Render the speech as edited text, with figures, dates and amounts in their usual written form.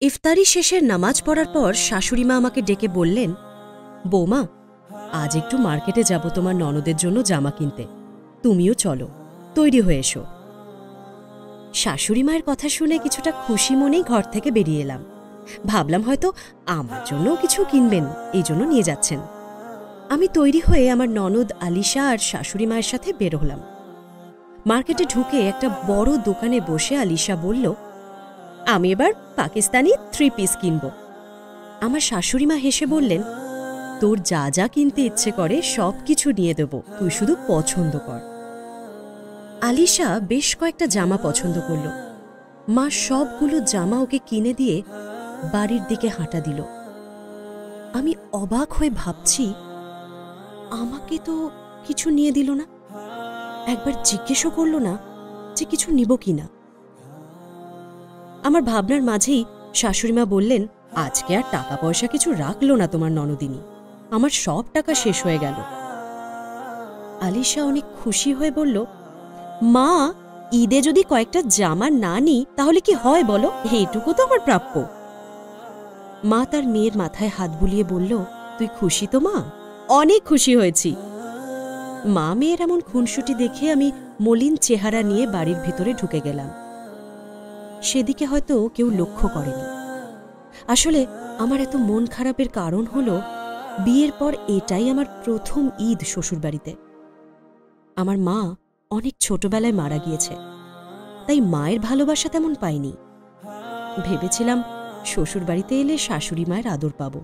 ইফতারি শেষের নামাজ পড়ার পর শাশুড়িমা আমাকে ডেকে বললেন, বৌমা, আজ একটু মার্কেটে যাব তোমার ননদের জন্য জামা কিনতে, তুমিও চলো, তৈরি হয়ে এসো। শাশুড়িমায়ের কথা শুনে কিছুটা খুশি মনেই ঘর থেকে বেরিয়ে এলাম। ভাবলাম হয়তো আমার জন্যও কিছু কিনবেন, এই জন্য নিয়ে যাচ্ছেন। আমি তৈরি হয়ে আমার ননদ আলিশা আর শাশুড়িমায়ের সাথে বের হলাম। মার্কেটে ঢুকে একটা বড় দোকানে বসে আলিশা বলল, আমি এবার পাকিস্তানি 3 পিস কিনব। আমার শাশুড়িমা হেসে বললেন, তোর যা যা কিনতে ইচ্ছে করে সব কিছু নিয়ে দেব, তুই শুধু পছন্দ কর। আলিশা বেশ কয়েকটা জামা পছন্দ করল। মা সবগুলো জামা ওকে কিনে দিয়ে বাড়ির দিকে হাঁটা দিল। আমি অবাক হয়ে ভাবছি, আমাকে তো কিছু নিয়ে দিল না, একবার জিজ্ঞেসও করল না যে কিছু নিব কিনা। আমার ভাবনার মাঝেই শাশুড়িমা বললেন, আজকে আর টাকা পয়সা কিছু রাখলো না তোমার ননদিনী, আমার সব টাকা শেষ হয়ে গেল। আলিশা অনেক খুশি হয়ে বলল, মা, ঈদে যদি কয়েকটা জামা না নিই তাহলে কি হয় বলো, এইটুকু তো আমার প্রাপ্য। মা তার মেয়ের মাথায় হাত বুলিয়ে বলল, তুই খুশি তো মা? অনেক খুশি হয়েছি। মা মেয়ের এমন খুনসুটি দেখে আমি মলিন চেহারা নিয়ে বাড়ির ভিতরে ঢুকে গেলাম। সেদিকে হয়তো কেউ লক্ষ্য করেনি। আসলে আমার এত মন খারাপের কারণ হল, বিয়ের পর এটাই আমার প্রথম ঈদ শ্বশুরবাড়িতে। আমার মা অনেক ছোটবেলায় মারা গিয়েছে, তাই মায়ের ভালোবাসা তেমন পাইনি। ভেবেছিলাম শ্বশুরবাড়িতে এলে শাশুড়ি মায়ের আদর পাব।